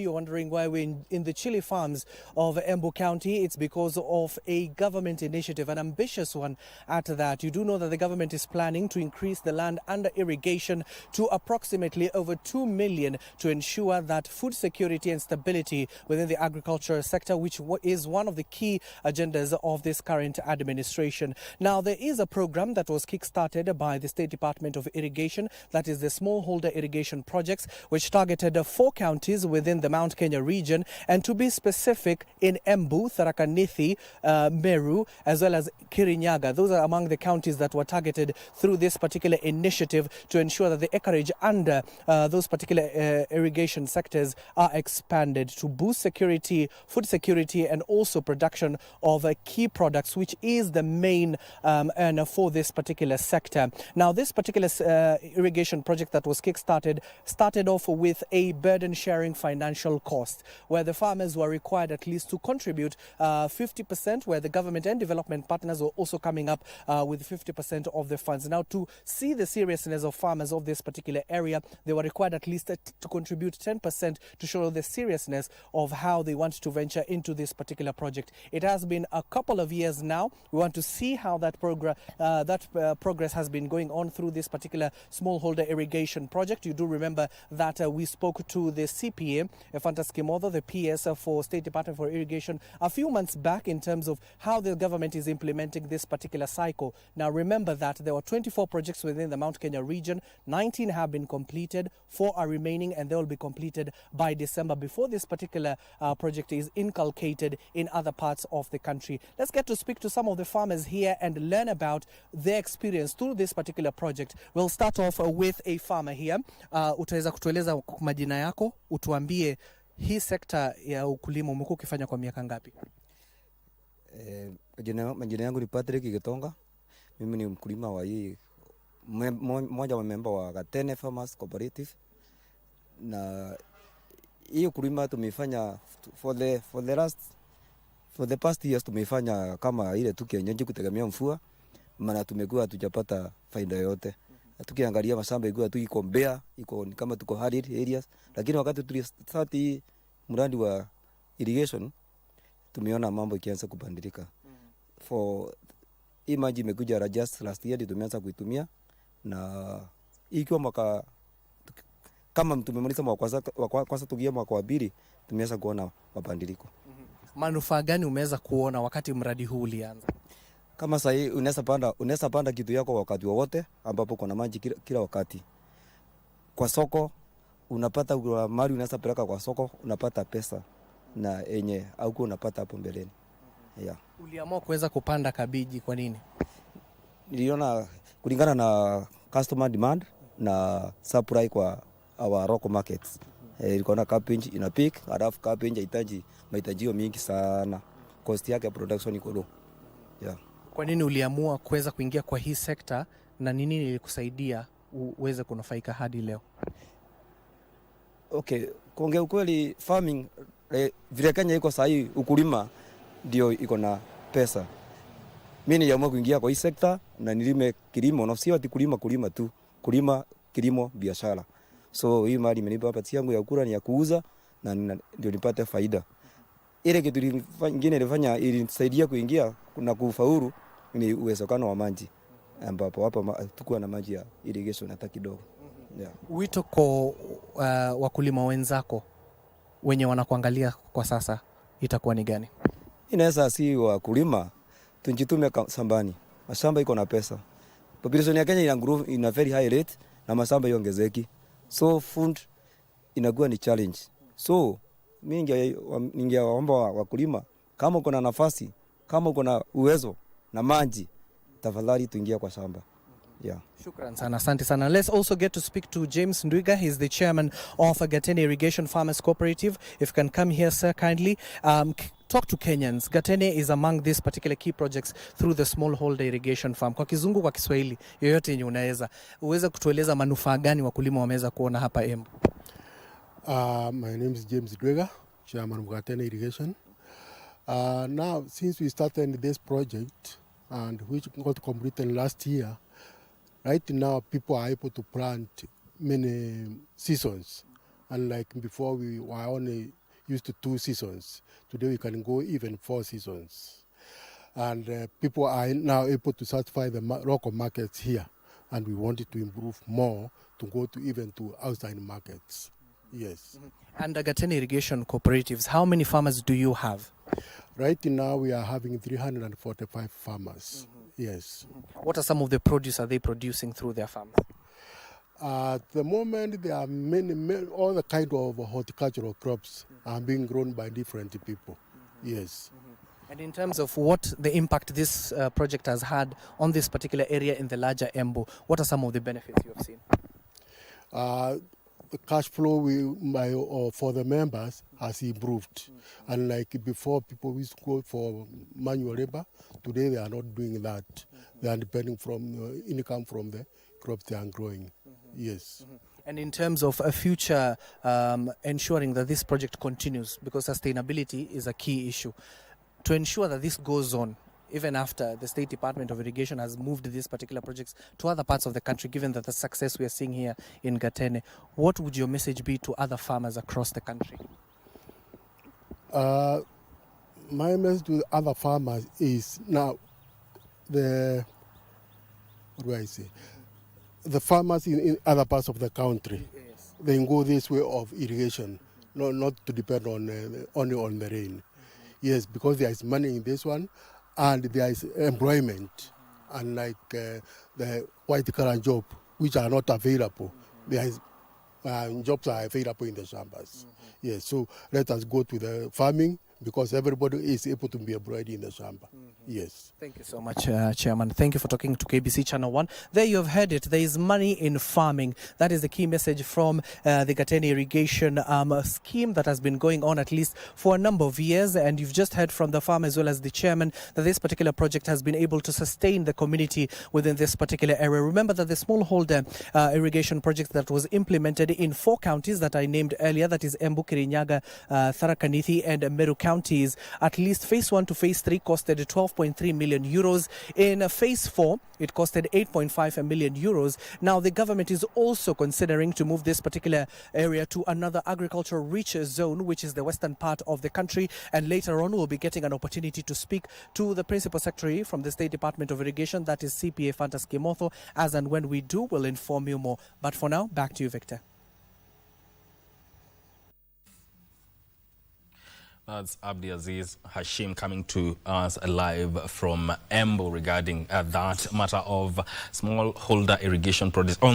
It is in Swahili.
you're wondering why we're in the chili farms of Embu County, it's because of a government initiative, an ambitious one at that. You do know that the government is planning to increase the land under irrigation to approximately over 2 million to ensure that food security and stability within the agricultural sector, which is one of the key agendas of this current administration. Now, there is a program that was kick-started by the State Department of Irrigation, that is the smallholder irrigation projects, which targeted 4 counties within the Mount Kenya region, and to be specific, in Embu, Tharaka Nithi, Meru, as well as Kirinyaga. Those are among the counties that were targeted through this particular initiative to ensure that the acreage under those particular irrigation sectors are expanded to boost security, food security, and also production of key products, which is the main earner for this particular sector. Now, this particular irrigation project that was kick-started started off with a burden-sharing financial cost, where the farmers were required at least to contribute 50%, where the government and development partners were also coming up with 50% of the funds. Now, to see the seriousness of farmers of this particular area, they were required at least to contribute 10% to show the seriousness of how they want to venture into this particular project. It has been a couple of years now. We want to see how that progress has been going on through this particular smallholder irrigation project. You do remember that we spoke to the CPA, Fantas Kimodo, the PS for State Department for Irrigation, a few months back in terms of how the government is implementing this particular cycle. Now, remember that there were 24 projects within the Mount Kenya region. 19 have been completed, 4 are remaining, and they will be completed by December before this particular project is inculcated in other parts of the country. Let's get to speak to some of the farmers here and learn about their experience through this particular project. We'll start off with a farmer here. Utaweza kutueleza majina yako, utuambie hii sekta ya ukulima umekuwa ukifanya kwa miaka ngapi? Majina yangu ni Patrick Gitonga. Mimi ni mkulima wa hii mmoja wa member wa Gatene Farmers Cooperative, na hii ukulima tumefanya for the past years tumefanya kama ile tukienyeji kutegemea mvua, maana tumekuwa hatujapata faida yote. Tukiangalia mashamba iko tu iko mbea, iko kama tuko hard areas, lakini wakati tulistart mradi wa irrigation tumeona mambo ikianza kubadilika. For hii maji imekuja just last year tumeanza kuitumia, na ikiwa mwaka kama tumemaliza mwaka kwanza tukia mwaka wa pili tumeanza kuona mabadiliko. Manufaa gani umeweza kuona wakati mradi huu ulianza? Kama sasa unaweza panda kitu yako wakati wowote ambapo kuna maji kila wakati. Kwa soko unapata mali, unaweza peleka kwa soko unapata pesa na yenye au unapata hapo mbeleni. Yeah. Uliamua kuweza kupanda kabiji kwa nini? Niliona kulingana na customer demand na supply kwa our local markets. Ilikuwa na cabbage ina peak, alafu cabbage inahitaji mahitaji mingi sana. Cost yake ya production iko low. Yeah. Kwa nini uliamua kuweza kuingia kwa hii sekta na nini ilikusaidia uweze kunufaika hadi leo? Okay, kuongea ukweli, farming vile Kenya iko sahi, ukulima ndio iko na pesa. Mimi niliamua kuingia kwa hii sekta na nilime kilimo, na sio ati kulima tu, kilimo biashara. So hii mali imenipa hapa yangu ya kula ni ya kuuza na ndio nipate faida. Ile kitu nyingine ilifanya ilinisaidia kuingia na kufaulu ni uwezekano wa maji, ambapo hapa tukua na maji ya irrigation hata kidogo. Yeah. Wito kwa wakulima wenzako wenye wanakuangalia kwa sasa itakuwa ni gani? Inaweza si wakulima tujitume shambani. Mashamba iko na pesa. Population ya Kenya ina grow in a very high rate na mashamba iongezeki. So food inakuwa ni challenge. So mimi ningewaomba wakulima, kama uko na nafasi, kama uko na uwezo na maji, tafadhali tuingia kwa shamba. Yeah. Shukran sana, asante sana. Let's also get to speak to James Ndwiga. He's the chairman of Gatene Irrigation Farmers Cooperative. If you can come here, sir, kindly. Talk to Kenyans. Gatene is among these particular key projects through the smallholder irrigation farm. Kwa kizungu, kwa Kiswahili, yoyote yenye unaweza. Uweza kutueleza manufaa gani wakulima wameweza kuona hapa Embu? My name is James Ndwiga, chairman of Gatene Irrigation. Now, since we started this project, and which got completed last year, right now people are able to plant many seasons. And like before, we were only used to 2 seasons. Today we can go even 4 seasons. And people are now able to satisfy the local markets here. And we wanted to improve more to go to even to outside markets. Yes. And Gatene Irrigation Cooperatives, how many farmers do you have? Right now we are having 345 farmers. Yes. What are some of the produce are they producing through their farms? At the moment, there are many all the kind of horticultural crops are being grown by different people. Yes. And in terms of what the impact this project has had on this particular area in the larger Embu, what are some of the benefits you have seen? The cash flow for the members has improved. And like before, people used to go for manual labor. Today, they are not doing that. They are depending from income from the crops they are growing. Yes. And in terms of a future ensuring that this project continues, because sustainability is a key issue, to ensure that this goes on, even after the State Department of Irrigation has moved these particular projects to other parts of the country, given that the success we are seeing here in Gatene, what would your message be to other farmers across the country? My message to other farmers is now the farmers in other parts of the country, Yes. they go this way of irrigation, not to depend on only on the rain. Yes, because there is money in this one, and there is employment, unlike the white-collar job, which are not available. There is jobs are available in the chambers. Yes, so let us go to the farming, because everybody is able to be employed in the chamber. Yes. Thank you so much, Chairman. Thank you for talking to KBC Channel 1. There you have heard it. There is money in farming. That is the key message from the Gatene Irrigation scheme that has been going on at least for a number of years. And you've just heard from the farm as well as the chairman that this particular project has been able to sustain the community within this particular area. Remember that the smallholder irrigation project that was implemented in 4 counties that I named earlier, that is Embu, Kirinyaga, Tharaka Nithi and Meru counties, at least phase 1 to phase 3 costed 12.3 million euros. In phase 4, it costed 8.5 million euros. Now, the government is also considering to move this particular area to another agricultural rich zone, which is the western part of the country. And later on, we'll be getting an opportunity to speak to the Principal Secretary from the State Department of Irrigation, that is CPA Fantas Kimotho. As and when we do, we'll inform you more. But for now, back to you, Victor. That's Abdi Aziz Hashim coming to us live from Embu regarding that matter of smallholder irrigation projects.